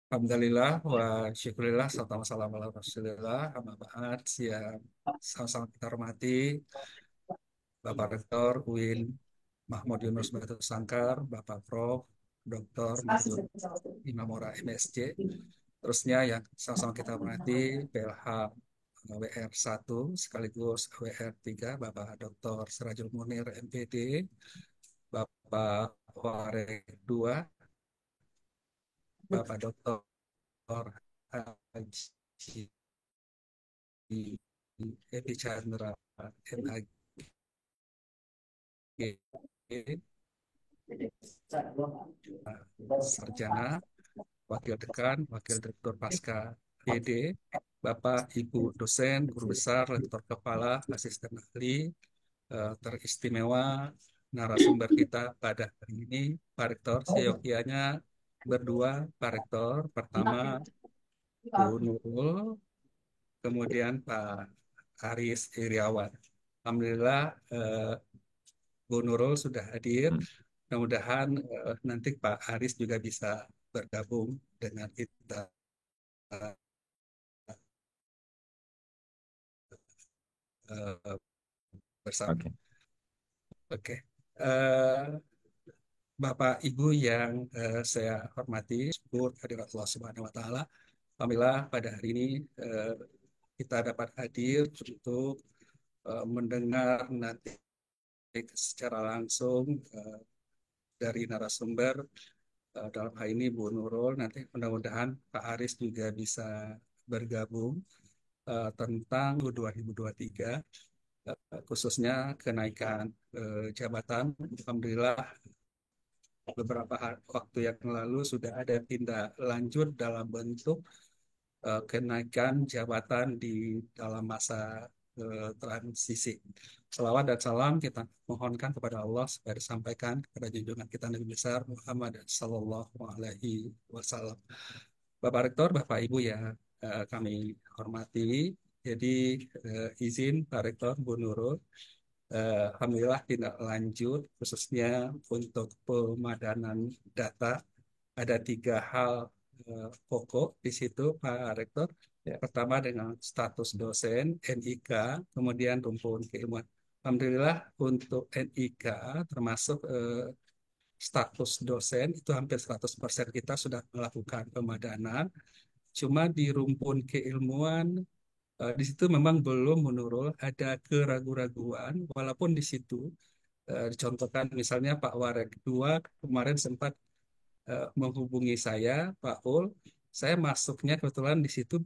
Alhamdulillah wa syukurillah serta wassalamu ala rasulillah amma ba'd yang sama-sama kita hormati Bapak Rektor UIN Mahmud Yunus Batu Sangkar, Bapak Prof. Dr. Mardut Imamora MSc, terusnya yang sama-sama kita hormati PLH WR1 sekaligus WR3 Bapak Dr. Sirajul Munir MPD, Bapak Warek 2, Bapak Dr. Haji Epi Chandra MAG, Sarjana, Wakil Dekan, Wakil Direktur Pasca PD, Bapak Ibu dosen, guru besar, lektor kepala, asisten ahli, teristimewa narasumber kita pada hari ini, Pak Rektor, seyogianya berdua, Pak Rektor, pertama Bu Nurul, kemudian Pak Aris Iriawan. Alhamdulillah, Bu Nurul sudah hadir. Mudah-mudahan nanti Pak Aris juga bisa bergabung dengan kita uh, bersama. Oke. Oke. Eh, Bapak Ibu yang saya hormati, syukur kehadirat Allah Subhanahu wa taala. Alhamdulillah pada hari ini eh, kita dapat hadir untuk mendengar nanti secara langsung dari narasumber dalam hal ini Bu Nurul. Nanti mudah-mudahan Pak Aris juga bisa bergabung tentang 2023 khususnya kenaikan jabatan. Alhamdulillah beberapa waktu yang lalu sudah ada tindak lanjut dalam bentuk kenaikan jabatan di dalam masa transisi. Salawat dan salam kita mohonkan kepada Allah supaya disampaikan kepada junjungan kita Nabi besar Muhammad Sallallahu Alaihi Wasallam. Bapak Rektor, Bapak Ibu ya kami hormati. Jadi izin Pak Rektor, Bu Nurul, Alhamdulillah tindak lanjut khususnya untuk pemadanan data ada tiga hal pokok di situ Pak Rektor. Ya. Pertama dengan status dosen NIK, kemudian rumpun keilmuan. Alhamdulillah untuk NIK termasuk status dosen itu hampir 100% kita sudah melakukan pemadanan. Cuma di rumpun keilmuan di situ memang belum menurun, ada keraguan-raguan, walaupun di situ dicontohkan misalnya Pak Warek 2 kemarin sempat menghubungi saya, Pak Ul, saya masuknya kebetulan di situ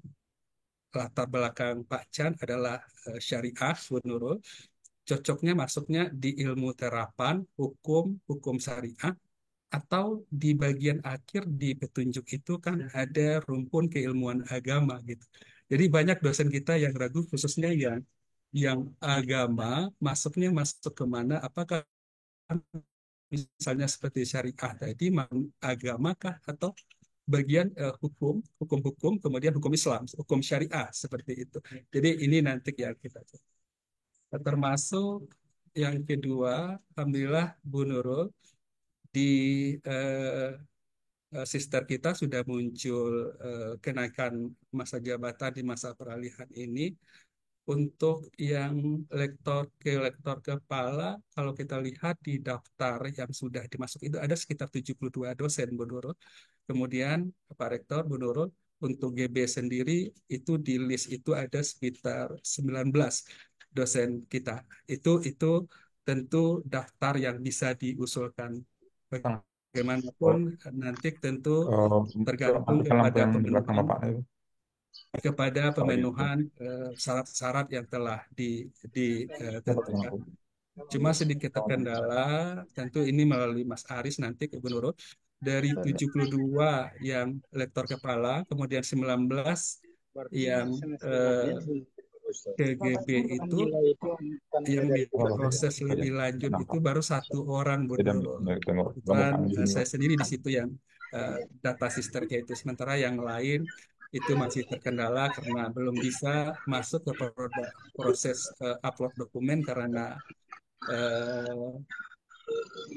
latar belakang Pak Chan adalah syariah, Bu Nurul, cocoknya masuknya di ilmu terapan, hukum, hukum syariah, atau di bagian akhir di petunjuk itu kan ada rumpun keilmuan agama gitu. Jadi banyak dosen kita yang ragu khususnya yang agama masuknya masuk ke mana? Apakah misalnya seperti syariah tadi agamakah atau bagian hukum-hukum kemudian hukum Islam, hukum syariah seperti itu. Jadi ini nanti yang kita termasuk yang kedua, alhamdulillah Bu Nurul di eh, sister kita sudah muncul kenaikan masa jabatan di masa peralihan ini. Untuk yang lektor kepala, kalau kita lihat di daftar yang sudah dimasuk itu ada sekitar 72 dosen, Bu Nurul. Kemudian Pak Rektor, Bu Nurul, untuk GB sendiri itu di list itu ada sekitar 19 dosen kita. Itu tentu daftar yang bisa diusulkan. Bagaimanapun Oh, nanti tentu Coba tergantung matikan lampu kepada yang di belakang pemenuhan Bapak itu. Kalau gitu. syarat-syarat yang telah Coba matikan ditentukan. lampu. Cuma sedikit terkendala, tentu ini melalui Mas Aris nanti ke Gubernur, dari 72 yang lektor kepala, kemudian 19 yang eh, KGB itu yang diproses Saja. lebih lanjut itu Nampak. baru satu orang Bu Tidak Nurul. tengok Kebetulan Bapak di sini, saya Pak. sendiri di situ yang data sisternya itu, sementara yang lain itu masih terkendala karena belum bisa masuk ke proses upload dokumen karena eh,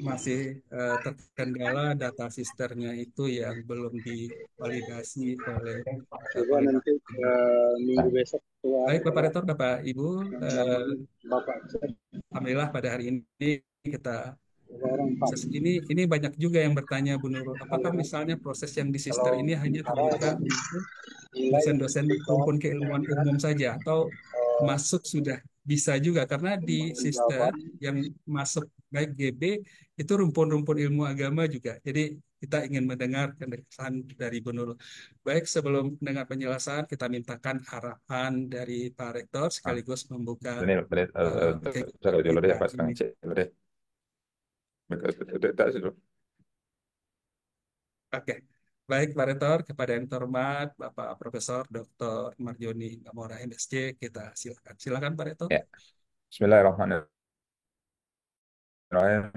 masih terkendala data sisternya itu yang belum divalidasi oleh Coba pemerintah. nanti minggu besok ketua Baik, Bapak adalah Rektor, Bapak Ibu, nama eh, Bapak alhamdulillah pada hari ini kita orang empat. ini banyak juga yang bertanya, Bu Nurul, apakah misalnya proses yang di sister Kalau ini hanya sementara terbuka untuk nilai dosen-dosen kita rumpun keilmuan umum saja atau masuk sudah bisa juga karena di permohonan sister jawaban yang masuk baik GB itu rumpun-rumpun ilmu agama juga. Jadi kita ingin mendengar penjelasan dari Bu Nurul. Baik, sebelum mendengar penjelasan, kita mintakan arahan dari Pak Rektor Ah, sekaligus membuka ini boleh cara kegiatan dulu deh kita pas kang ini. cek dulu deh. Tak sih. Oke, baik Pak Rektor, kepada yang terhormat Bapak Profesor Dr. Marjoni Gamora MSc, kita silakan. Silakan Pak Rektor. Ya. Bismillahirrahmanirrahim.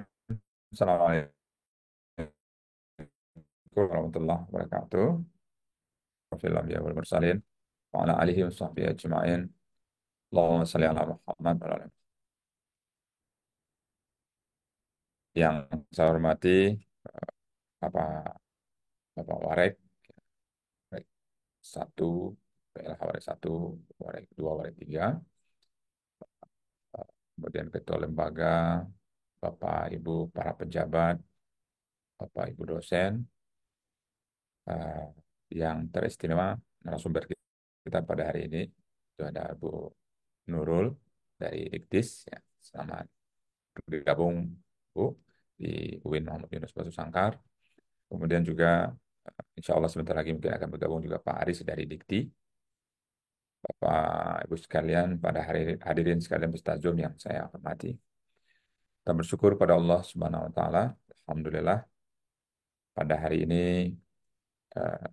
Assalamualaikum warahmatullahi wabarakatuh. Wafil anbiya wal mursalin wa ala alihi wa sahbihi ajma'in. Allahumma shalli ala Muhammad wa ala ali. Yang saya hormati Bapak Bapak Warek, Warek satu, PLH Warek satu, Warek dua, Warek tiga, kemudian Ketua Lembaga, Bapak Ibu para pejabat, Bapak Ibu dosen, eh, yang teristimewa narasumber kita pada hari ini itu ada Bu Nurul dari IKTIS ya. Selamat bergabung Bu di UIN Muhammad Yunus Batu Sangkar. Kemudian juga insya Allah sebentar lagi mungkin akan bergabung juga Pak Aris dari Dikti. Bapak Ibu sekalian, pada hari hadirin sekalian peserta Zoom yang saya hormati. Kita bersyukur pada Allah Subhanahu wa taala. Alhamdulillah pada hari ini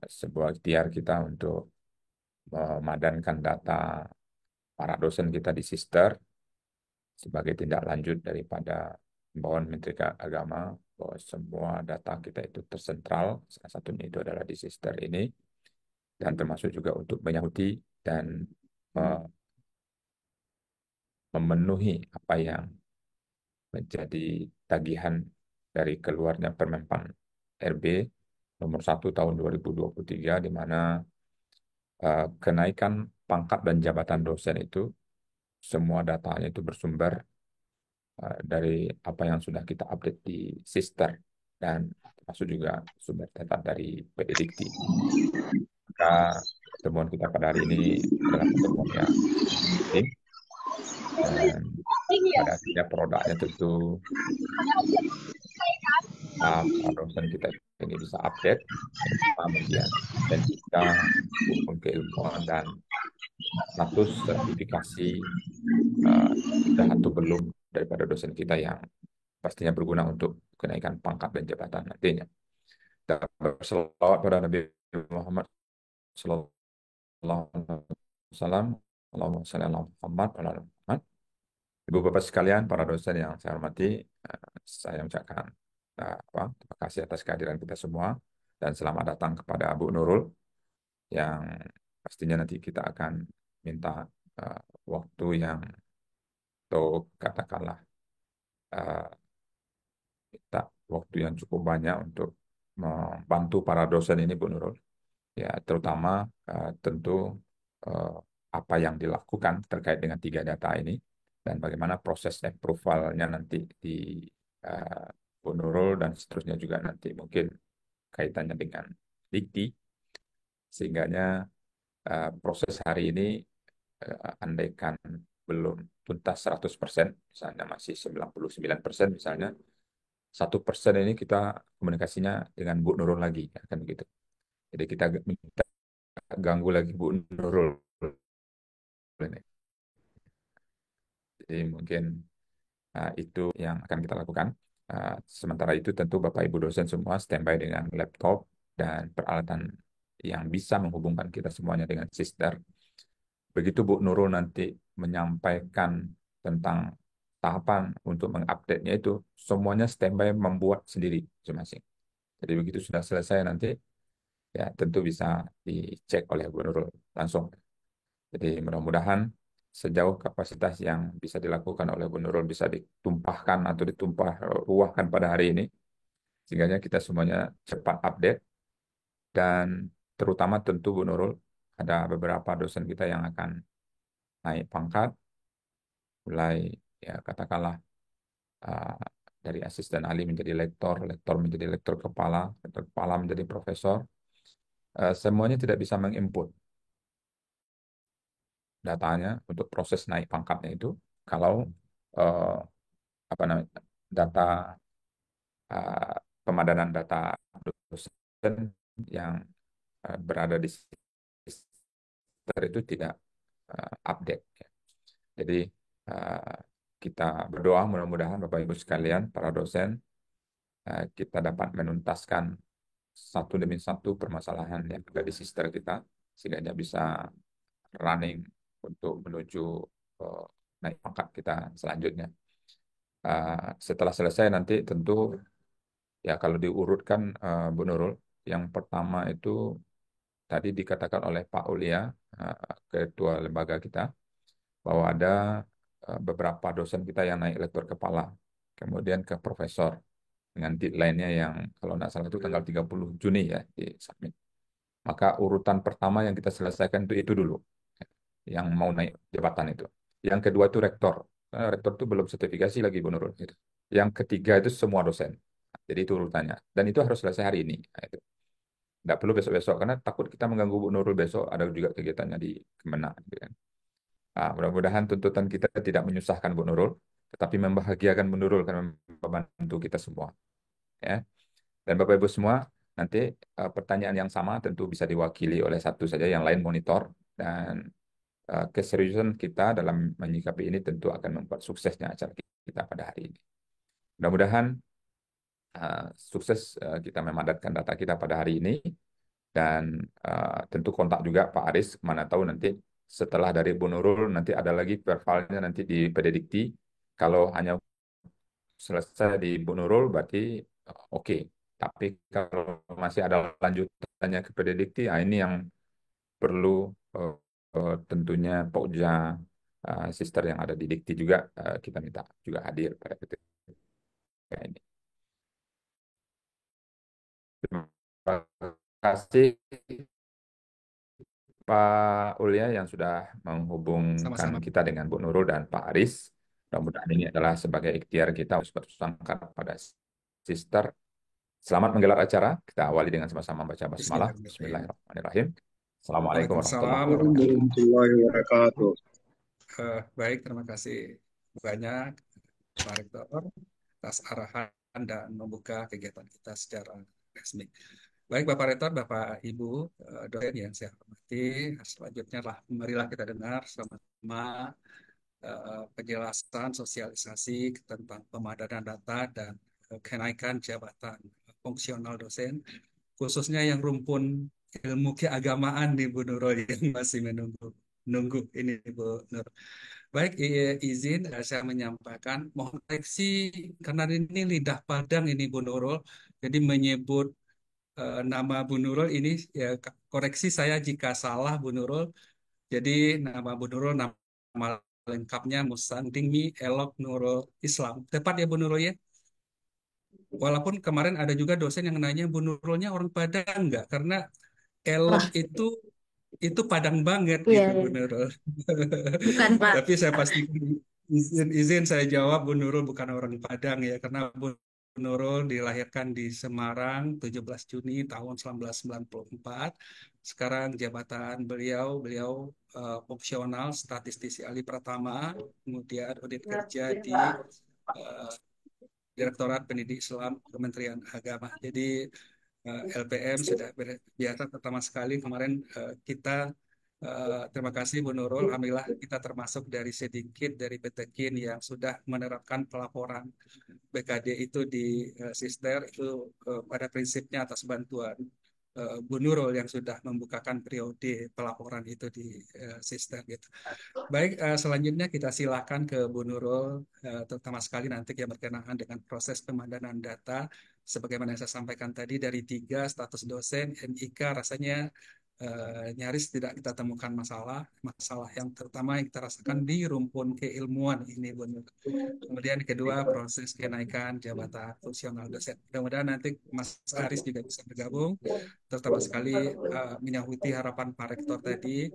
sebuah ikhtiar kita untuk memadankan data para dosen kita di Sister sebagai tindak lanjut daripada himbauan Menteri Agama bahwa semua data kita itu tersentral, salah satunya itu adalah di Sister ini, dan termasuk juga untuk menyahuti dan eh, memenuhi apa yang menjadi tagihan dari keluarnya Permenpan RB nomor 1 tahun 2023 di mana kenaikan pangkat dan jabatan dosen itu semua datanya itu bersumber dari apa yang sudah kita update di Sister dan termasuk juga sumber data dari PDDikti. Maka pertemuan kita pada hari ini adalah pertemuan yang penting dan pada akhirnya produknya tentu para dosen kita ini bisa update kemudian dan kita maupun keilmuan dan status sertifikasi sudah atau belum daripada dosen kita yang pastinya berguna untuk kenaikan pangkat dan jabatan nantinya. Dan berselawat pada Nabi Muhammad Sallallahu Alaihi Wasallam. Allahumma shalli ala Muhammad wa ala ali Muhammad. Ibu Bapak sekalian, para dosen yang saya hormati, saya ucapkan terima kasih atas kehadiran kita semua dan selamat datang kepada Bu Nurul yang pastinya nanti kita akan minta eh, waktu yang atau katakanlah eh, minta waktu yang cukup banyak untuk membantu para dosen ini Bu Nurul. Ya, terutama tentu eh, apa yang dilakukan terkait dengan tiga data ini dan bagaimana proses approvalnya nanti di eh, Bu Nurul dan seterusnya juga nanti mungkin kaitannya dengan Dikti sehingganya proses hari ini andaikan belum tuntas 100%, misalnya masih 99% misalnya, 1% ini kita komunikasinya dengan Bu Nurul lagi, ya, kan begitu. Jadi kita minta ganggu lagi Bu Nurul ini. Jadi mungkin itu yang akan kita lakukan. Sementara itu tentu Bapak Ibu dosen semua standby dengan laptop dan peralatan yang bisa menghubungkan kita semuanya dengan sister. Begitu Bu Nurul nanti menyampaikan tentang tahapan untuk mengupdate-nya itu, semuanya standby membuat sendiri masing-masing. Jadi begitu sudah selesai nanti, ya tentu bisa dicek oleh Bu Nurul langsung. Jadi mudah-mudahan sejauh kapasitas yang bisa dilakukan oleh Bu Nurul bisa ditumpahkan atau ruahkan pada hari ini, sehingga kita semuanya cepat update. Dan terutama tentu Bu Nurul, ada beberapa dosen kita yang akan naik pangkat, mulai ya katakanlah uh, dari asisten ahli menjadi lektor, lektor menjadi lektor kepala menjadi profesor. Semuanya tidak bisa menginput datanya untuk proses naik pangkatnya itu kalau uh, apa namanya data pemadanan data dosen yang berada di sister itu tidak update. Jadi uh, kita berdoa mudah-mudahan Bapak Ibu sekalian, para dosen, kita dapat menuntaskan satu demi satu permasalahan yang ada di sister kita, sehingga bisa running untuk menuju uh, naik pangkat kita selanjutnya. Setelah selesai nanti tentu ya kalau diurutkan Bu Nurul, yang pertama itu tadi dikatakan oleh Pak Ulia, ketua lembaga kita, bahwa ada beberapa dosen kita yang naik lektor kepala, kemudian ke profesor dengan deadline-nya yang kalau tidak salah itu tanggal 30 Juni ya di submit. Maka urutan pertama yang kita selesaikan itu dulu, yang mau naik jabatan itu. Yang kedua itu rektor. Rektor itu belum sertifikasi lagi Bu Nurul. Gitu. Yang ketiga itu semua dosen. Jadi itu urutannya. Dan itu harus selesai hari ini. Nah, itu. Nggak perlu besok-besok, karena takut kita mengganggu Bu Nurul besok, ada juga kegiatannya di Kemenak. Gitu kan. Nah, mudah-mudahan tuntutan kita tidak menyusahkan Bu Nurul, tetapi membahagiakan Bu Nurul, karena membantu kita semua. Ya. Dan Bapak Ibu semua, nanti pertanyaan yang sama tentu bisa diwakili oleh satu saja, yang lain monitor. Dan keseriusan kita dalam menyikapi ini tentu akan membuat suksesnya acara kita pada hari ini. Mudah-mudahan sukses kita memadatkan data kita pada hari ini. Dan tentu kontak juga Pak Aris, mana tahu nanti setelah dari Bu Nurul nanti ada lagi pervalnya nanti di PD Dikti. Kalau hanya selesai di Bu Nurul berarti oke. Tapi kalau masih ada lanjutannya ke PD Dikti, ini yang perlu tentunya Pokja sister yang ada di Dikti juga kita minta juga hadir pada ketika ini. Terima kasih Pak Ulia yang sudah menghubungkan Sama-sama. kita dengan Bu Nurul dan Pak Aris. Mudah-mudahan ini adalah sebagai ikhtiar kita untuk bersangka pada sister. Selamat menggelar acara. Kita awali dengan sama-sama baca basmalah. Bismillahirrahmanirrahim. Bismillahirrahmanirrahim. Assalamualaikum warahmatullahi Waalaikumsalam wabarakatuh. warahmatullahi wabarakatuh. Baik, terima kasih banyak Pak Rektor atas arahan dan membuka kegiatan kita secara resmi. Baik Bapak Rektor, Bapak Ibu dosen yang saya hormati, selanjutnya marilah kita dengar sama-sama penjelasan sosialisasi tentang pemadanan data dan kenaikan jabatan fungsional dosen, khususnya yang rumpun ilmu keagamaan di Bu Nurul yang masih menunggu ini Bu Nur. Baik, izin saya menyampaikan, mohon koreksi karena ini lidah Padang ini Bu Nurul, jadi menyebut nama Bu Nurul ini ya, koreksi saya jika salah Bu Nurul. Jadi nama Bu Nurul nama lengkapnya Musandingmi Elok Nurul Islam. Tepat ya Bu Nurul ya? Walaupun kemarin ada juga dosen yang nanya Bu Nurulnya orang Padang enggak? Karena Elok Wah, itu Padang banget iya, gitu Bu iya. Nurul. Bukan Pak. Tapi saya pasti izin saya jawab Bu Nurul bukan orang Padang ya, karena Bu Nurul dilahirkan di Semarang 17 Juni tahun 1994. Sekarang jabatan beliau fungsional statistisi ahli pratama, kemudian unit kerja di eh, Direktorat Pendidik Islam Kementerian Agama. Jadi LPM sudah biasa pertama sekali kemarin kita terima kasih Bu Nurul. Alhamdulillah kita termasuk dari sedikit dari Petekin yang sudah menerapkan pelaporan BKD itu di Sister itu pada prinsipnya atas bantuan Bu Nurul yang sudah membukakan periode pelaporan itu di Sister gitu. Baik, selanjutnya kita silakan ke Bu Nurul, terutama sekali nanti yang berkenaan dengan proses pemadanan data. Sebagaimana yang saya sampaikan tadi, dari 3 status dosen, NIK rasanya nyaris tidak kita temukan masalah yang terutama yang kita rasakan di rumpun keilmuan ini, Bu Nur. Kemudian kedua, proses kenaikan jabatan fungsional dosen. Mudah-mudahan nanti Mas Aris juga bisa bergabung, terutama sekali menyangkuti harapan Pak Rektor tadi.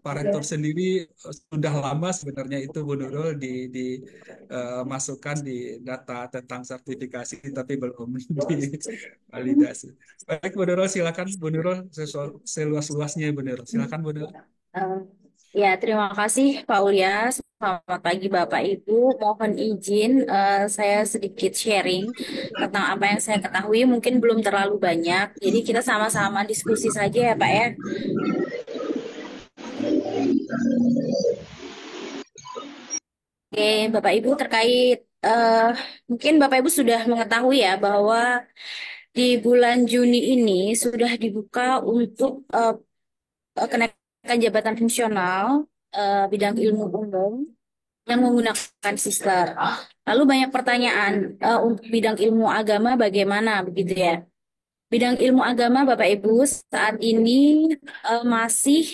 Pak Rektor sendiri sudah lama sebenarnya itu, Bu Nurul, dimasukkan di data tentang sertifikasi, tapi belum divalidasi. Baik, Bu Nurul, silakan Bu Nurul, seluas-luasnya Bu Nurul. Silakan Bu Nurul. Eh, Ya, terima kasih Pak Ulya. Selamat pagi Bapak Ibu. Mohon izin saya sedikit sharing tentang apa yang saya ketahui. Mungkin belum terlalu banyak. Jadi kita sama-sama diskusi saja ya Pak ya. Oke, Bapak Ibu terkait mungkin Bapak Ibu sudah mengetahui ya bahwa di bulan Juni ini sudah dibuka untuk kenaikan jabatan fungsional bidang ilmu umum yang menggunakan sister. Lalu banyak pertanyaan untuk bidang ilmu agama bagaimana begitu ya. Bidang ilmu agama Bapak Ibu saat ini masih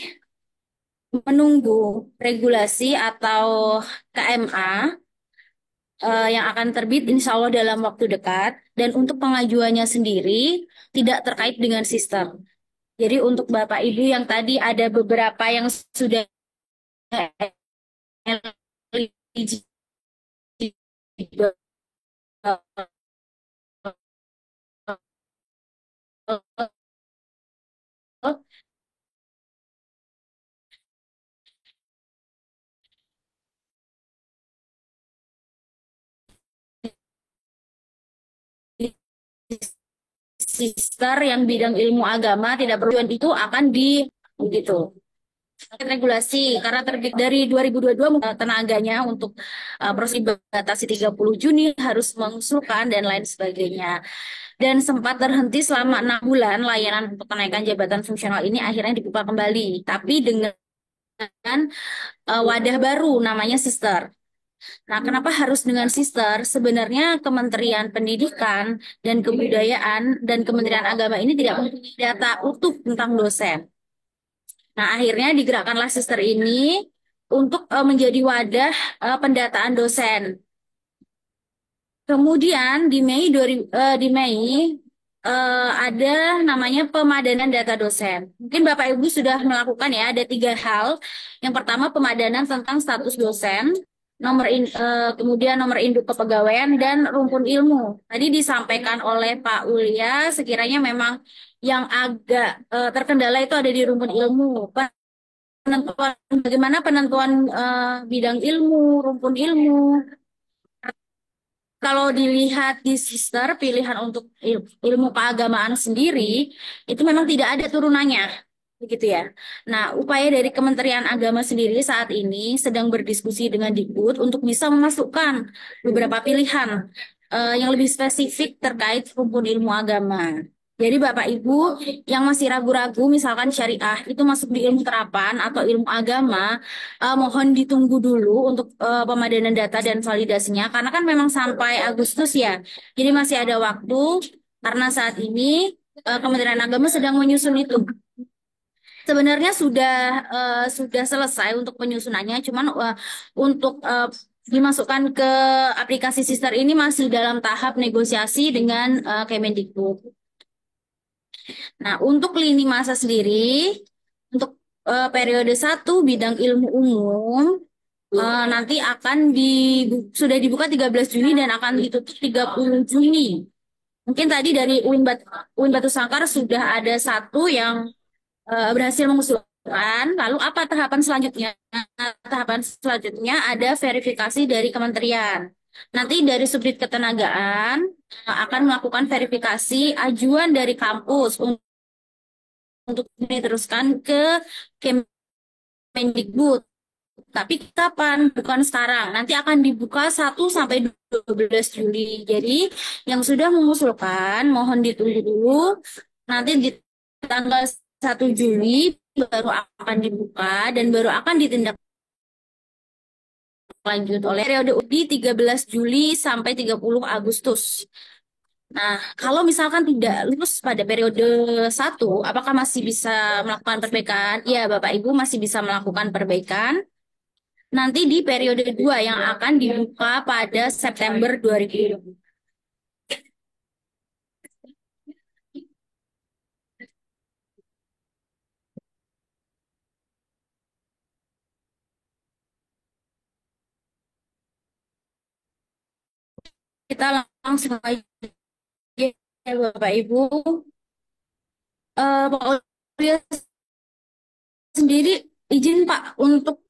menunggu regulasi atau KMA yang akan terbit insya Allah dalam waktu dekat. Dan untuk pengajuannya sendiri tidak terkait dengan sistem. Jadi untuk Bapak Ibu yang tadi ada beberapa yang sudah eligible sister yang bidang ilmu agama tidak perlu itu akan di begitu regulasi karena terbit dari 2022 tenaganya untuk proses dibatasi 30 Juni harus mengusulkan dan lain sebagainya. Dan sempat terhenti selama 6 bulan layanan untuk kenaikan jabatan fungsional ini akhirnya dibuka kembali, tapi dengan wadah baru namanya sister. Nah, kenapa harus dengan sister? Sebenarnya Kementerian Pendidikan dan Kebudayaan dan Kementerian Agama ini tidak mempunyai data utuh tentang dosen. Nah, akhirnya digerakkanlah sister ini untuk menjadi wadah pendataan dosen. Kemudian di Mei ada namanya pemadanan data dosen. Mungkin Bapak Ibu sudah melakukan ya, ada 3 hal. Yang pertama pemadanan tentang status dosen, kemudian nomor induk kepegawaian dan rumpun ilmu. Tadi disampaikan oleh Pak Ulya, sekiranya memang yang agak terkendala itu ada di rumpun ilmu. Bagaimana penentuan bidang ilmu, rumpun ilmu. Kalau dilihat di sister, pilihan untuk ilmu keagamaan sendiri, itu memang tidak ada turunannya. Begitu ya. Nah, upaya dari Kementerian Agama sendiri saat ini sedang berdiskusi dengan Dikbud untuk bisa memasukkan beberapa pilihan yang lebih spesifik terkait rumpun ilmu agama. Jadi Bapak Ibu yang masih ragu-ragu misalkan syariah itu masuk di ilmu terapan atau ilmu agama, mohon ditunggu dulu untuk pemadanan data dan validasinya karena kan memang sampai Agustus ya. Jadi masih ada waktu karena saat ini Kementerian Agama sedang menyusun itu. Sebenarnya sudah selesai untuk penyusunannya, cuman untuk dimasukkan ke aplikasi sister ini masih dalam tahap negosiasi dengan Kemendikbud. Nah, untuk lini masa sendiri, untuk periode 1 bidang ilmu umum, nanti sudah dibuka 13 Juni dan akan ditutup 30 Juni. Mungkin tadi dari UIN Batu Sangkar sudah ada 1 yang berhasil mengusulkan. Lalu apa tahapan selanjutnya? Tahapan selanjutnya ada verifikasi dari kementerian. Nanti dari Subdit Ketenagaan akan melakukan verifikasi ajuan dari kampus untuk diteruskan ke Kemendikbud. Tapi kapan? Bukan sekarang. Nanti akan dibuka 1 sampai 12 Juli. Jadi yang sudah mengusulkan mohon ditunggu dulu. Nanti di tanggal 1 Juli baru akan dibuka dan baru akan ditindak lanjut oleh periode di 13 Juli sampai 30 Agustus. Nah, kalau misalkan tidak lulus pada periode 1, apakah masih bisa melakukan perbaikan? Ya, Bapak Ibu masih bisa melakukan perbaikan. Nanti di periode 2 yang akan dibuka pada September 2020. Kita langsung aja ya Bapak Ibu. Pak Aulia sendiri izin Pak untuk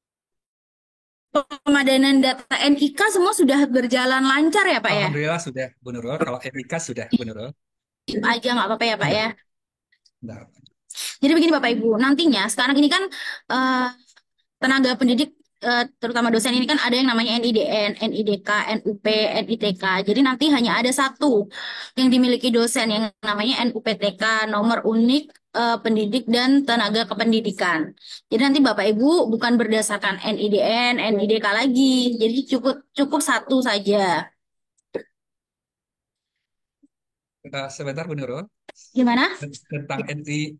pemadanan data NIK semua sudah berjalan lancar ya Pak ya? Alhamdulillah sudah, Bu Nurul. Kalau MIK sudah, Bu Nurul. Aja nggak apa-apa ya Pak Iya, ya. nah, Jadi begini Bapak Ibu, nantinya sekarang ini kan eh, tenaga pendidik terutama dosen ini kan ada yang namanya NIDN, NIDK, NUP, NITK. Jadi nanti hanya ada satu yang dimiliki dosen yang namanya NUPTK, nomor unik pendidik dan tenaga kependidikan. Jadi nanti Bapak Ibu bukan berdasarkan NIDN, NIDK lagi. Jadi cukup cukup satu saja. sebentar Bu Nurul. Gimana? Tentang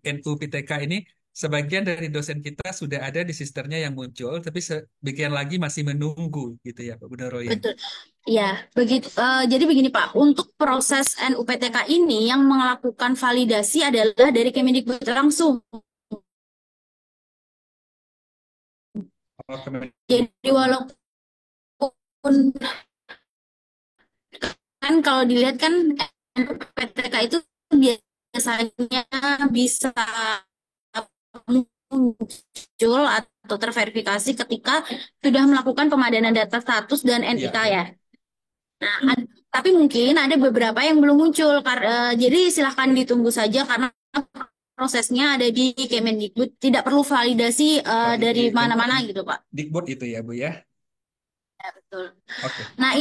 NUPTK ini, sebagian dari dosen kita sudah ada di sisternya yang muncul, tapi sebagian lagi masih menunggu, gitu ya, Pak Bu Nurul ya. Betul. Ya, begitu. Jadi begini Pak, untuk proses NUPTK ini yang melakukan validasi adalah dari Kemendikbud langsung. Oh, Jadi walaupun kan kalau dilihat kan NUPTK itu biasanya bisa muncul atau terverifikasi ketika sudah melakukan pemadanan data status dan NIK Iya, ya. Nah, tapi mungkin ada beberapa yang belum muncul. Jadi silahkan ditunggu saja karena prosesnya ada di Kemendikbud, tidak perlu validasi oh, dari di mana-mana gitu, Pak. Dikbud itu ya, Bu ya. Ya, betul. Oke. Nah,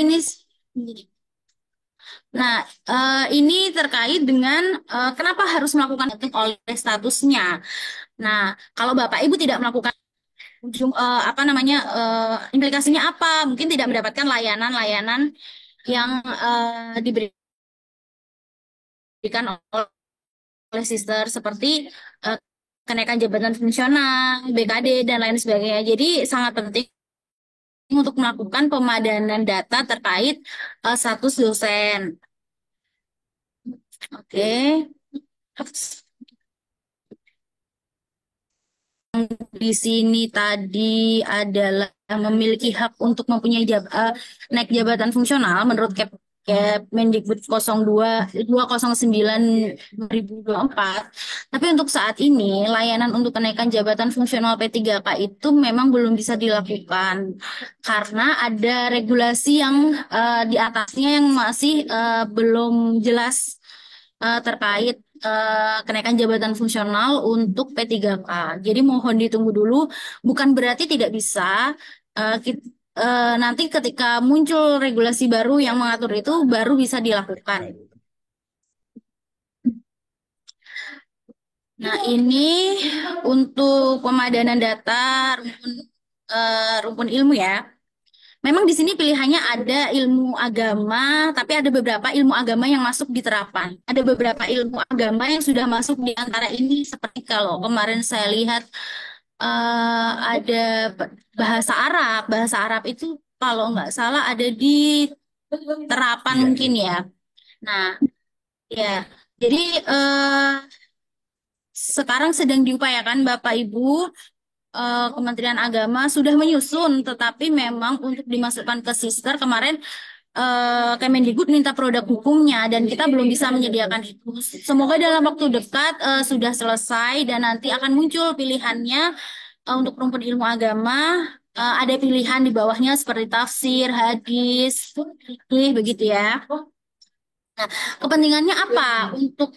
nah, ini terkait dengan kenapa harus melakukan itu oleh statusnya. Nah, kalau Bapak Ibu tidak melakukan apa namanya implikasinya apa? Mungkin tidak mendapatkan layanan-layanan yang diberikan oleh sister seperti eh, kenaikan jabatan fungsional, BKD dan lain sebagainya. Jadi sangat penting untuk melakukan pemadanan data terkait status dosen. Oke. Di sini tadi adalah memiliki hak untuk mempunyai naik jabatan fungsional menurut Kemendikbud 209 2024. Tapi untuk saat ini layanan untuk kenaikan jabatan fungsional P3K itu memang belum bisa dilakukan karena ada regulasi yang di atasnya yang masih belum jelas terkait kenaikan jabatan fungsional untuk P3K. Jadi mohon ditunggu dulu, bukan berarti tidak bisa. Nanti ketika muncul regulasi baru yang mengatur itu, baru bisa dilakukan. Nah, ini untuk pemadanan data rumpun ilmu ya. Memang di sini pilihannya ada ilmu agama, tapi ada beberapa ilmu agama yang masuk di terapan. Ada beberapa ilmu agama yang sudah masuk di antara ini, seperti kalau kemarin saya lihat ada bahasa Arab. Bahasa Arab itu kalau nggak salah ada di terapan Iya, mungkin iya. ya. Nah, ya. Jadi sekarang sedang diupayakan Bapak Ibu Kementerian Agama sudah menyusun, tetapi memang untuk dimasukkan ke sister kemarin Kemendikbud minta produk hukumnya dan kita belum bisa menyediakan itu. Semoga dalam waktu dekat sudah selesai dan nanti akan muncul pilihannya untuk rumpun ilmu agama. Ada pilihan di bawahnya seperti tafsir, hadis, fikih, begitu ya. Nah, kepentingannya apa untuk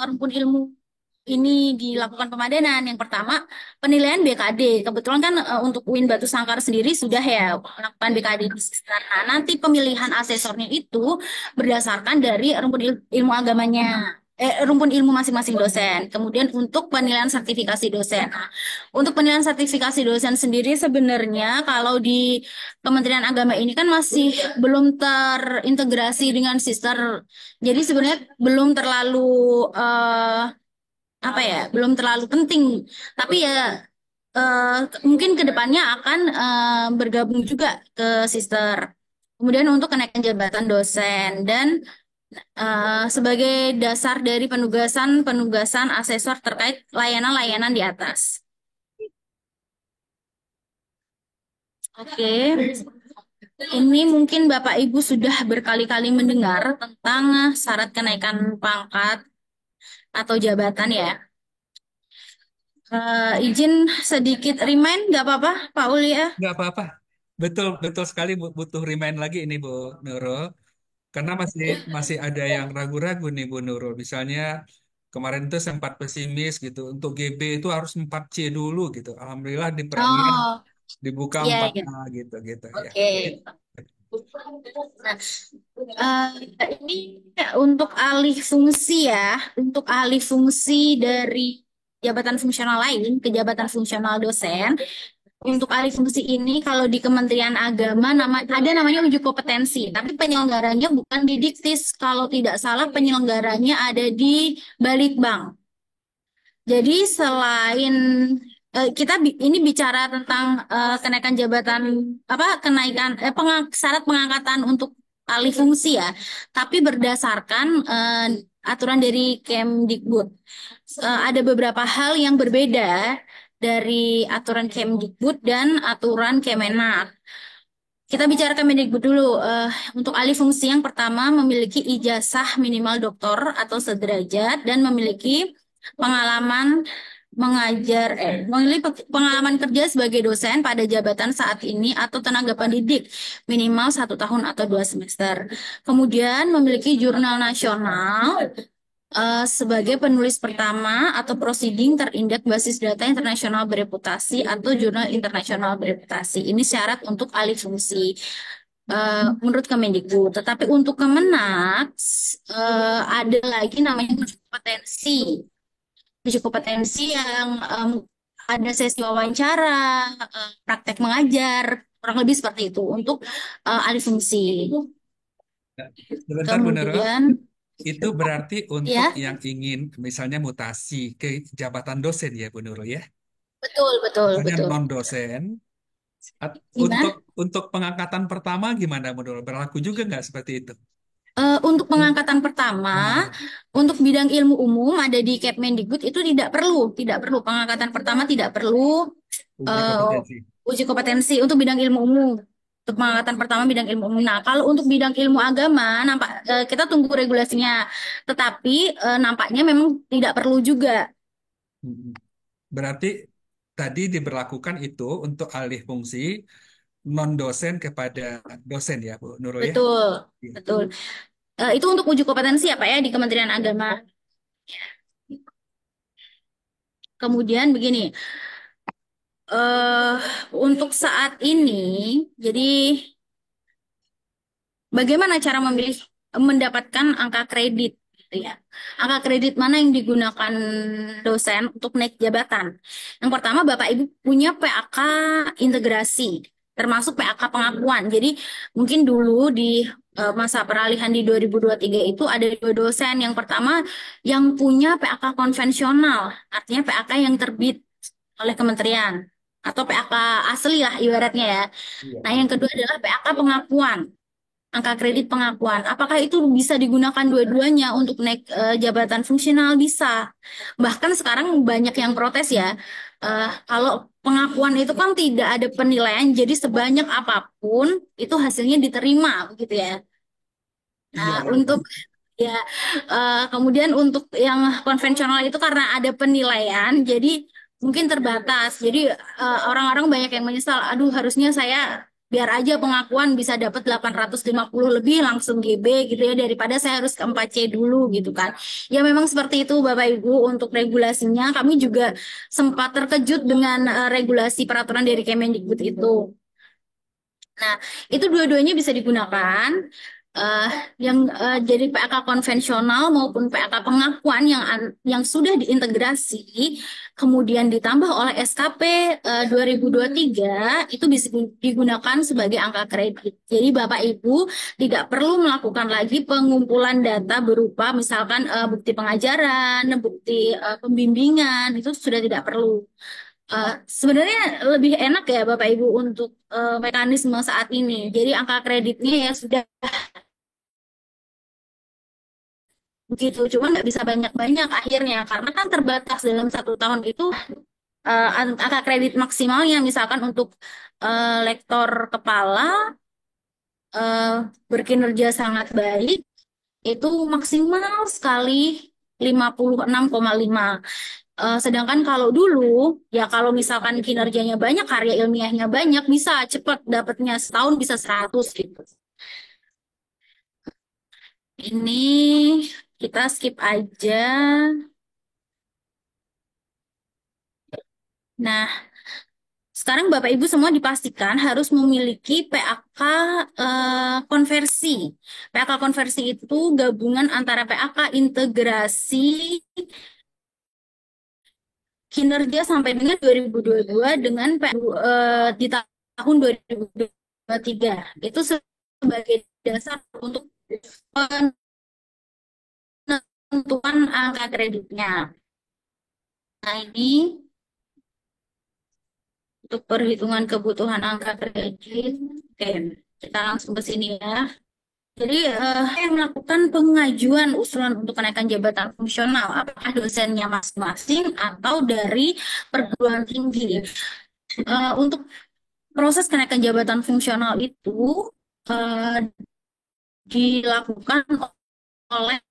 rumpun ilmu ini dilakukan pemadanan? Yang pertama, penilaian BKD. Kebetulan kan untuk UIN Batu Sangkar sendiri sudah ya melakukan BKD di Sister. Nah, nanti pemilihan asesornya itu berdasarkan dari rumpun ilmu agamanya. rumpun ilmu masing-masing dosen. Kemudian untuk penilaian sertifikasi dosen. Nah, untuk penilaian sertifikasi dosen sendiri sebenarnya kalau di Kementerian Agama ini kan masih belum terintegrasi dengan Sister. Jadi sebenarnya belum terlalu apa ya, belum terlalu penting. Tapi ya eh, mungkin ke depannya akan bergabung juga ke Sister. Kemudian untuk kenaikan jabatan dosen dan sebagai dasar dari penugasan-penugasan asesor terkait layanan-layanan di atas. Oke, ini mungkin Bapak Ibu sudah berkali-kali mendengar tentang syarat kenaikan pangkat atau jabatan ya. Izin sedikit remind, nggak apa-apa, Pak Uli ya? Nggak apa-apa. Betul, betul sekali butuh remind lagi ini Bu Nurul. Karena masih masih ada yang ragu-ragu nih Bu Nurul. Misalnya kemarin itu sempat pesimis gitu. Untuk GB itu harus 4C dulu gitu. Alhamdulillah di Peranian Oh, dibuka iya, empat iya. a gitu gitu ya. Oke. Nah, ini untuk alih fungsi ya, untuk alih fungsi dari jabatan fungsional lain ke jabatan fungsional dosen. Untuk alih fungsi ini kalau di Kementerian Agama ada namanya uji kompetensi, tapi penyelenggaranya bukan di Diktis. Kalau tidak salah penyelenggaranya ada di Balitbang. Jadi selain ini bicara tentang kenaikan jabatan apa kenaikan syarat pengangkatan untuk alih fungsi ya, tapi berdasarkan aturan dari Kemdikbud. Ada beberapa hal yang berbeda dari aturan Kemdikbud dan aturan Kemenak. Kita bicara Kemendikbud dulu. Untuk alih fungsi yang pertama memiliki ijazah minimal doktor atau sederajat dan memiliki pengalaman memiliki pengalaman kerja sebagai dosen pada jabatan saat ini atau tenaga pendidik minimal 1 tahun atau 2 semester. Kemudian memiliki jurnal nasional sebagai penulis pertama atau proceeding terindak basis data internasional bereputasi atau jurnal internasional bereputasi. Ini syarat untuk alih fungsi menurut Kemendikbud. Tetapi untuk Kemenak ada lagi namanya uji kompetensi. Uji kompetensi yang ada sesi wawancara, praktek mengajar, kurang lebih seperti itu untuk alih fungsi. Sebentar Bu Nurul. Kemudian Itu berarti untuk ya, yang ingin misalnya mutasi ke jabatan dosen ya Bu Nurul ya. betul, betul, Misalnya betul. non dosen. Untuk Gimana? pengangkatan pertama gimana Bu Nurul? Berlaku juga nggak seperti itu? Untuk pengangkatan pertama, Hmm, untuk bidang ilmu umum ada di Kemendikbud itu tidak perlu pengangkatan pertama tidak perlu uji kompetensi. uji kompetensi untuk bidang ilmu umum. Untuk pengangkatan pertama bidang ilmu umum. Nah, kalau untuk bidang ilmu agama, kita tunggu regulasinya. Tetapi nampaknya memang tidak perlu juga. Hmm. Berarti tadi diberlakukan itu untuk alih fungsi non dosen kepada dosen ya Bu Nurul ya. Betul, Iya. betul. Itu untuk uji kompetensi ya Pak ya di Kementerian Agama. Kemudian begini, eh untuk saat ini, jadi bagaimana cara mendapatkan angka kredit, gitu ya? Angka kredit mana yang digunakan dosen untuk naik jabatan? Yang pertama, Bapak Ibu punya PAK integrasi, termasuk PAK pengakuan. Jadi mungkin dulu di masa peralihan di 2023 itu ada 2 dosen. Yang pertama yang punya PAK konvensional, artinya PAK yang terbit oleh kementerian atau PAK asli lah ibaratnya ya. Iya, Nah, iya. yang kedua adalah PAK pengakuan, angka kredit pengakuan. Apakah itu bisa digunakan dua-duanya untuk naik jabatan fungsional? Bisa. Bahkan sekarang banyak yang protes ya. Kalau pengakuan itu kan tidak ada penilaian, jadi sebanyak apapun itu hasilnya diterima, gitu ya. Nah, Iya, untuk ya kemudian untuk yang konvensional itu karena ada penilaian, jadi mungkin terbatas. Jadi orang-orang banyak yang menyesal, aduh harusnya saya biar aja pengakuan bisa dapat 850 lebih langsung GB gitu ya daripada saya harus ke 4C dulu gitu kan. Ya memang seperti itu Bapak Ibu untuk regulasinya. Kami juga sempat terkejut dengan regulasi peraturan dari Kemendikbud itu. Nah, itu dua-duanya bisa digunakan. eh, jadi PAK konvensional maupun PAK pengakuan yang sudah diintegrasi kemudian ditambah oleh SKP 2023 itu bisa digunakan sebagai angka kredit. Jadi Bapak Ibu tidak perlu melakukan lagi pengumpulan data berupa misalkan bukti pengajaran, bukti pembimbingan, itu sudah tidak perlu. Sebenarnya lebih enak ya Bapak Ibu untuk mekanisme saat ini. Jadi angka kreditnya ya sudah begitu, cuma nggak bisa banyak-banyak akhirnya karena kan terbatas dalam 1 tahun itu angka kredit maksimalnya misalkan untuk lektor kepala eh, berkinerja sangat baik itu maksimal sekali 56,5. Sedangkan kalau dulu ya kalau misalkan kinerjanya banyak, karya ilmiahnya banyak, bisa cepat dapatnya setahun bisa 100 gitu. Ini kita skip aja. Nah, sekarang Bapak Ibu semua dipastikan harus memiliki PAK konversi. PAK konversi itu gabungan antara PAK integrasi kinerja sampai dengan 2022 dengan di tahun 2023. Itu sebagai dasar untuk penentuan angka kreditnya. Nah, ini untuk perhitungan kebutuhan angka kredit. Oke, kita langsung ke sini ya. Jadi, yang melakukan pengajuan usulan untuk kenaikan jabatan fungsional, apakah dosennya masing-masing atau dari perguruan tinggi. Untuk proses kenaikan jabatan fungsional itu eh, dilakukan oleh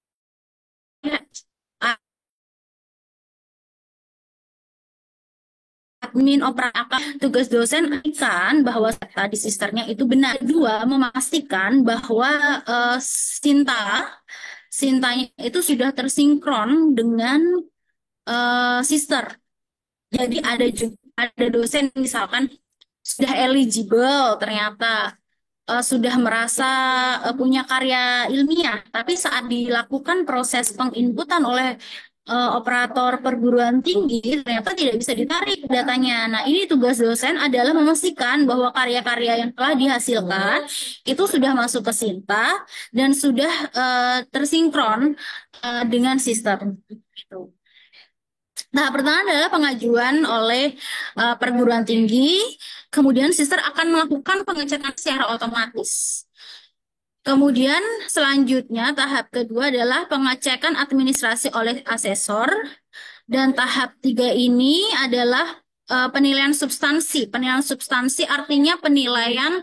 admin operator. Tugas dosen memastikan bahwa tadi sisternya itu benar. Kedua, memastikan bahwa Sinta Sintanya itu sudah tersinkron dengan sister. Jadi ada dosen misalkan sudah eligible ternyata sudah merasa punya karya ilmiah, tapi saat dilakukan proses penginputan oleh operator perguruan tinggi ternyata tidak bisa ditarik datanya. Nah, ini tugas dosen adalah memastikan bahwa karya-karya yang telah dihasilkan itu sudah masuk ke Sinta dan sudah tersinkron dengan sistem. Gitu. Tahap pertama adalah pengajuan oleh perguruan tinggi, kemudian sister akan melakukan pengecekan secara otomatis. Kemudian selanjutnya tahap kedua adalah pengecekan administrasi oleh asesor, dan tahap 3 ini adalah penilaian substansi. Penilaian substansi artinya penilaian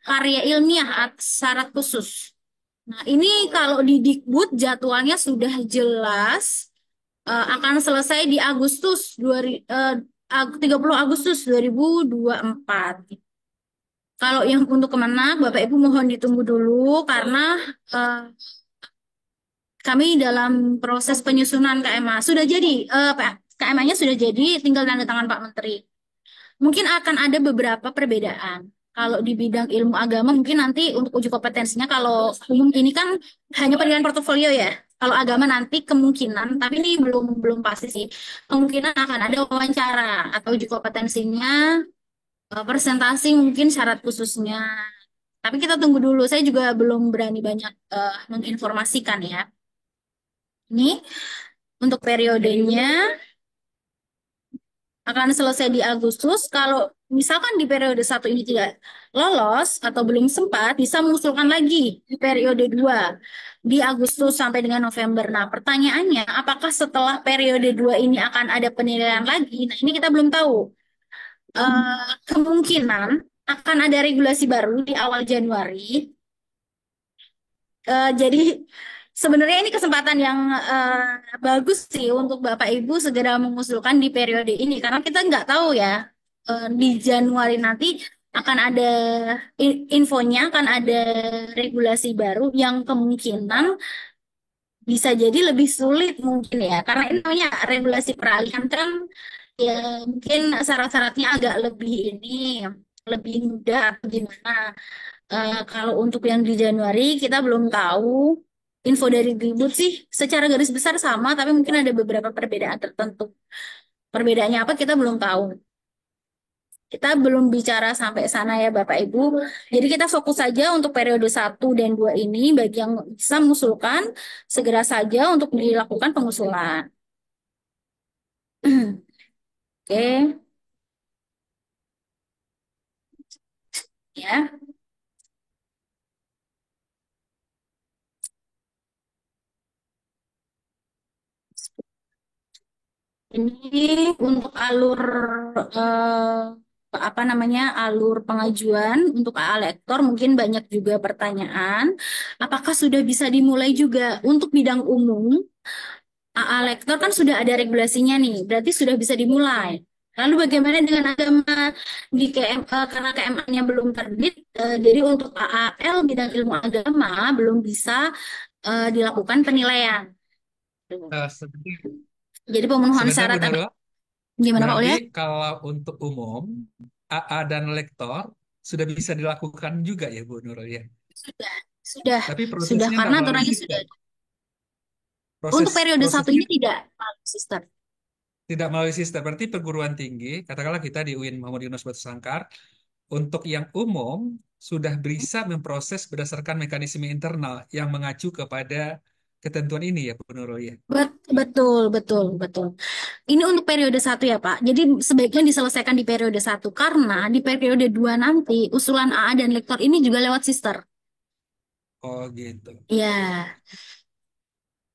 karya ilmiah syarat khusus. Nah, ini kalau di Dikbud jadwalnya sudah jelas akan selesai di 30 Agustus 2024. Kalau yang untuk Kemenak, Bapak Ibu mohon ditunggu dulu karena kami dalam proses penyusunan KMA sudah jadi, KMA-nya sudah jadi, tinggal tanda tangan Pak Menteri. Mungkin akan ada beberapa perbedaan. Kalau di bidang ilmu agama mungkin nanti untuk uji kompetensinya, kalau umum ini kan hanya penilaian portofolio ya. Kalau agama nanti kemungkinan, tapi ini belum pasti sih. Kemungkinan akan ada wawancara atau uji kompetensinya, presentasi mungkin syarat khususnya. Tapi kita tunggu dulu. Saya juga belum berani banyak menginformasikan ya. Ini untuk periodenya akan selesai di Agustus. Kalau misalkan di periode 1 ini tidak lolos atau belum sempat, bisa mengusulkan lagi di periode 2 di Agustus sampai dengan November. Nah, pertanyaannya, apakah setelah periode 2 ini akan ada penilaian lagi? Nah, ini kita belum tahu. Kemungkinan akan ada regulasi baru di awal Januari. Jadi sebenarnya ini kesempatan yang bagus sih untuk Bapak Ibu segera mengusulkan di periode ini karena kita nggak tahu ya di Januari nanti akan ada infonya, akan ada regulasi baru yang kemungkinan bisa jadi lebih sulit mungkin ya karena ini namanya regulasi peralihan kan ya mungkin syarat-syaratnya agak lebih mudah atau gimana. Kalau untuk yang di Januari kita belum tahu. Info dari Gribut sih secara garis besar sama, tapi mungkin ada beberapa perbedaan tertentu. Perbedaannya apa kita belum tahu. Kita belum bicara sampai sana ya Bapak Ibu. Jadi kita fokus saja untuk periode 1 dan 2 ini. Bagi yang bisa mengusulkan, segera saja untuk dilakukan pengusulan. Oke, ya. Ini untuk alur apa namanya alur pengajuan untuk AA lektor mungkin banyak juga pertanyaan. Apakah sudah bisa dimulai juga untuk bidang umum? AA lektor kan sudah ada regulasinya nih, berarti sudah bisa dimulai. Lalu bagaimana dengan agama di karena KMA-nya belum terbit, jadi untuk AAL bidang ilmu agama belum bisa dilakukan penilaian. Sebenarnya Jadi pemenuhan sebentar Bu syarat Nurul, gimana Pak berarti Ulya? kalau untuk umum, AA dan lektor sudah bisa dilakukan juga ya Bu Nurul ya. Sudah, sudah, Tapi sudah prosesnya karena nggak melalui aturannya sudah sistem. ada. Untuk periode 1 Prosesnya ini tidak, Pak Sister. tidak melalui sistem. Berarti perguruan tinggi, katakanlah kita di UIN Muhammad Yunus Batu Sangkar, untuk yang umum sudah bisa memproses berdasarkan mekanisme internal yang mengacu kepada ketentuan ini ya Bu Nurul ya. Betul, betul, betul. Ini untuk periode 1 ya Pak. Jadi sebaiknya diselesaikan di periode 1 karena di periode 2 nanti usulan AA dan lektor ini juga lewat sister. Oh gitu. Ya,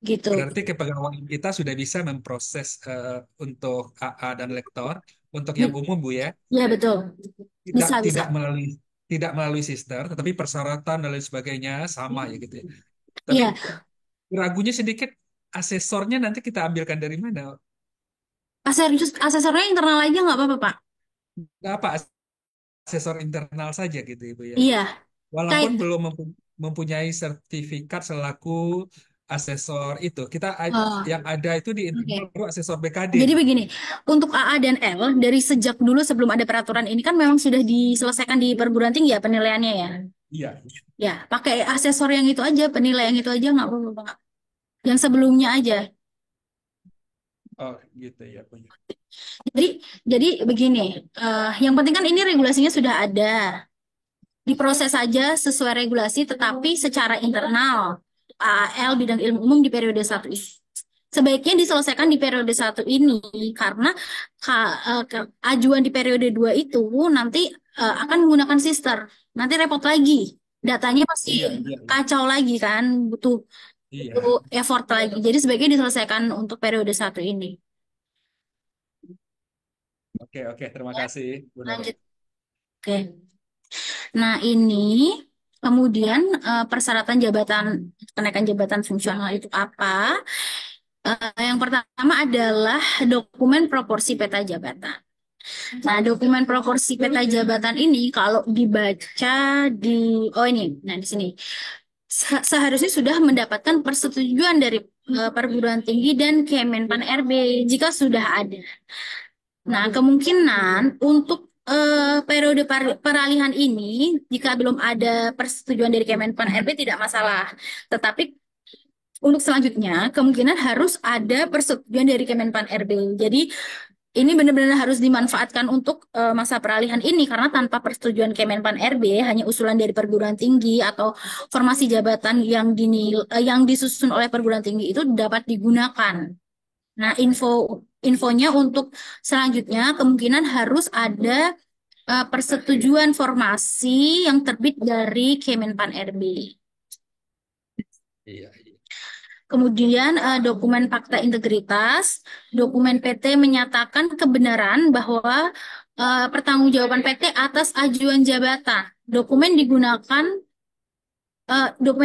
gitu. Berarti kepegawaian kita sudah bisa memproses untuk AA dan lektor. Untuk yang umum Bu ya, Ya, betul. tidak Bisa, bisa. tidak melalui sister, tetapi persyaratan dan lain sebagainya sama ya gitu ya. Tapi Iya, ragunya sedikit, asesornya nanti kita ambilkan dari mana? asesornya internal aja nggak apa-apa Pak. Nggak apa, asesor internal saja gitu Ibu ya. Iya, Walaupun kayak belum mempunyai sertifikat selaku asesor itu. Kita oh, yang ada itu di oke. internal baru asesor BKD Jadi gitu. begini, untuk AA dan L dari sejak dulu sebelum ada peraturan ini kan memang sudah diselesaikan di perguruan tinggi ya penilaiannya ya. Iya. Ya, pakai asesor yang itu aja, penilaian yang itu aja nggak apa-apa Pak. Yang sebelumnya aja. Oh gitu ya Bu. Jadi, jadi begini, yang penting kan ini regulasinya sudah ada. Diproses saja sesuai regulasi, tetapi secara internal AL bidang ilmu umum di periode 1 ini. Sebaiknya diselesaikan di periode 1 ini karena ajuan di periode 2 itu nanti akan menggunakan sister. Nanti repot lagi. Datanya pasti Iya, iya, iya. kacau lagi kan, butuh Iya. effort lagi. Jadi sebaiknya diselesaikan untuk periode 1 ini. Oke, oke. Terima Ya, kasih, Bu Nurul. lanjut. Oke. Nah, ini kemudian persyaratan jabatan kenaikan jabatan fungsional itu apa? Yang pertama adalah dokumen proporsi peta jabatan. Nah, dokumen proporsi peta jabatan ini kalau dibaca di oh ini, nah di sini seharusnya sudah mendapatkan persetujuan dari perguruan tinggi dan Kemenpan RB jika sudah ada. Nah, kemungkinan untuk periode peralihan ini, jika belum ada persetujuan dari Kemenpan RB tidak masalah. Tetapi untuk selanjutnya, kemungkinan harus ada persetujuan dari Kemenpan RB. Jadi, ini benar-benar harus dimanfaatkan untuk masa peralihan ini, karena tanpa persetujuan Kemenpan RB, hanya usulan dari perguruan tinggi atau formasi jabatan yang disusun oleh perguruan tinggi itu dapat digunakan. Nah, infonya untuk selanjutnya kemungkinan harus ada persetujuan formasi yang terbit dari Kemenpan RB. Iya, iya. Kemudian dokumen fakta integritas, dokumen PT menyatakan kebenaran bahwa pertanggungjawaban PT atas ajuan jabatan. Dokumen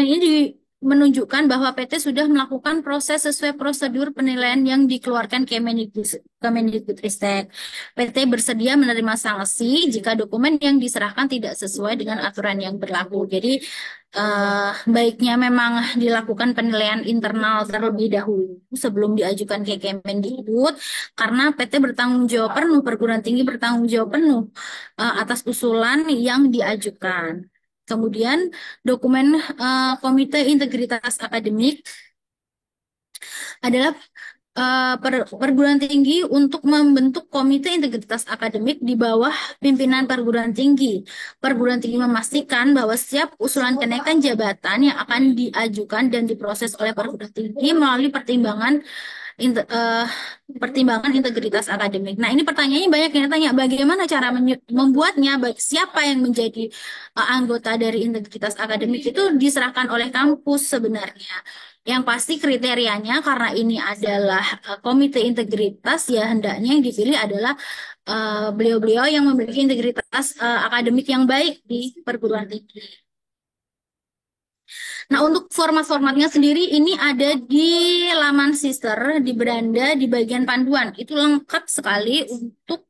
ini menunjukkan bahwa PT sudah melakukan proses sesuai prosedur penilaian yang dikeluarkan Kemendikbudristek. PT bersedia menerima sanksi jika dokumen yang diserahkan tidak sesuai dengan aturan yang berlaku. Jadi baiknya memang dilakukan penilaian internal terlebih dahulu sebelum diajukan ke Kemendikbud, karena PT bertanggung jawab penuh, perguruan tinggi bertanggung jawab penuh atas usulan yang diajukan. Kemudian dokumen Komite Integritas Akademik adalah perguruan tinggi untuk membentuk komite integritas akademik di bawah pimpinan perguruan tinggi. Perguruan tinggi memastikan bahwa setiap usulan kenaikan jabatan yang akan diajukan dan diproses oleh perguruan tinggi melalui pertimbangan integritas akademik. Nah, ini pertanyaannya banyak yang tanya, bagaimana cara membuatnya, siapa yang menjadi anggota dari integritas akademik itu diserahkan oleh kampus sebenarnya. Yang pasti kriterianya karena ini adalah komite integritas, ya hendaknya yang dipilih adalah beliau-beliau yang memiliki integritas akademik yang baik di perguruan tinggi. Nah, untuk format-formatnya sendiri ini ada di laman Sister, di beranda, di bagian panduan. Itu lengkap sekali untuk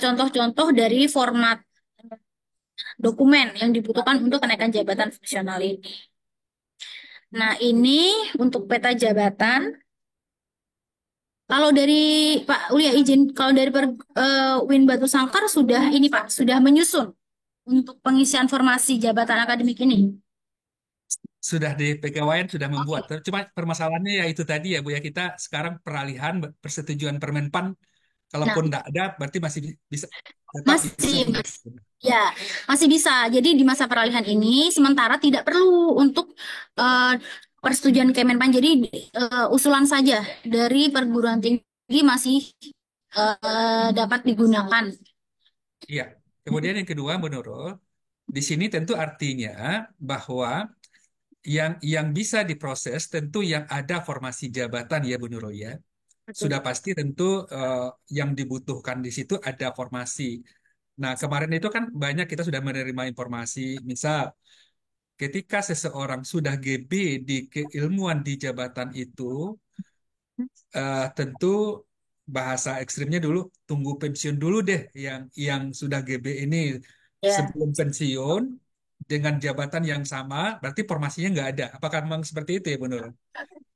contoh-contoh dari format dokumen yang dibutuhkan untuk kenaikan jabatan fungsional ini. Nah, ini untuk peta jabatan. Kalau dari Pak Ulia izin, kalau dari Win Batu Sangkar sudah ini Pak, sudah menyusun untuk pengisian formasi jabatan akademik ini. Sudah di PKWN sudah membuat. Cuma permasalahannya ya itu tadi ya Bu ya, kita sekarang peralihan persetujuan Permenpan. Nah, Kalaupun tidak ada, berarti masih bisa tetap bisa. ya, masih bisa. Jadi di masa peralihan ini sementara tidak perlu untuk persetujuan Kemenpan. Jadi usulan saja dari perguruan tinggi masih dapat digunakan. Iya. Kemudian yang kedua, Bu Nurul, di sini tentu artinya bahwa yang bisa diproses tentu yang ada formasi jabatan ya Bu Nurul ya. Sudah pasti tentu yang dibutuhkan di situ ada formasi. Nah, kemarin itu kan banyak kita sudah menerima informasi, misal ketika seseorang sudah GB di keilmuan di jabatan itu, tentu bahasa ekstrimnya dulu tunggu pensiun dulu deh yang sudah GB ini sebelum pensiun dengan jabatan yang sama, berarti formasinya nggak ada. Apakah memang seperti itu ya Bu Nurul?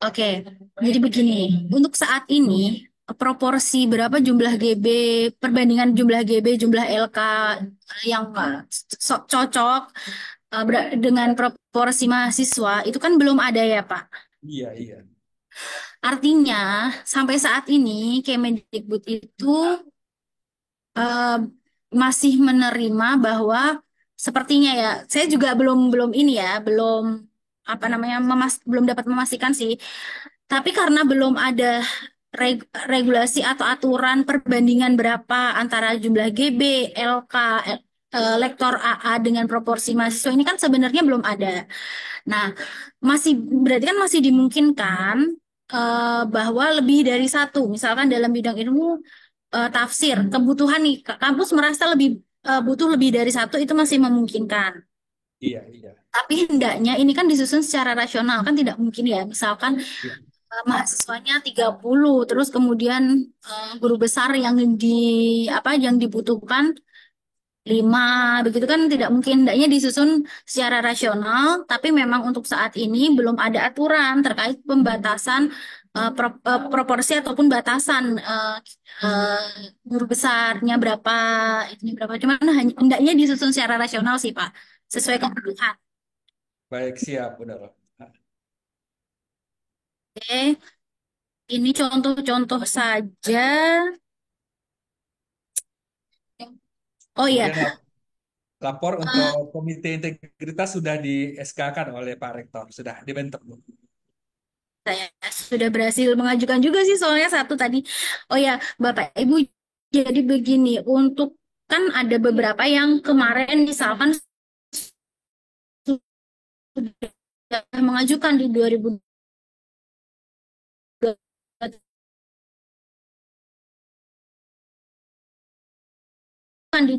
Oke, jadi begini, untuk saat ini proporsi berapa jumlah GB perbandingan jumlah GB jumlah LK yang cocok dengan proporsi mahasiswa itu kan belum ada ya Pak. Iya, iya. Artinya sampai saat ini Kemendikbud itu eh, masih menerima bahwa sepertinya ya, saya juga belum belum ini ya, belum apa namanya belum dapat memastikan sih. Tapi karena belum ada regulasi atau aturan perbandingan berapa antara jumlah GB, LK, lektor AA dengan proporsi mahasiswa ini kan sebenarnya belum ada. Nah, masih berarti kan masih dimungkinkan bahwa lebih dari satu, misalkan dalam bidang ilmu tafsir, kebutuhan nih, kampus merasa lebih butuh lebih dari satu itu masih memungkinkan. Iya, iya. Tapi hendaknya ini kan disusun secara rasional, kan tidak mungkin ya. Misalkan Iya. Mahasiswanya 30, terus kemudian guru besar yang yang dibutuhkan 5, begitu kan tidak mungkin. Hendaknya disusun secara rasional, tapi memang untuk saat ini belum ada aturan terkait pembatasan proporsi ataupun batasan eh, guru besarnya berapa, itunya berapa. Cuman hendaknya disusun secara rasional sih Pak, sesuai kebutuhan. Baik, siap, Bu Nurul. Oke, ini contoh-contoh saja. Oh iya, Kemudian lapor untuk Komite Integritas sudah di SK-kan oleh Pak Rektor, sudah dibentuk, Bu. saya sudah berhasil mengajukan juga sih soalnya satu tadi. Oh ya, Bapak Ibu, jadi begini, untuk kan ada beberapa yang kemarin misalkan sudah mengajukan di 2022 kan di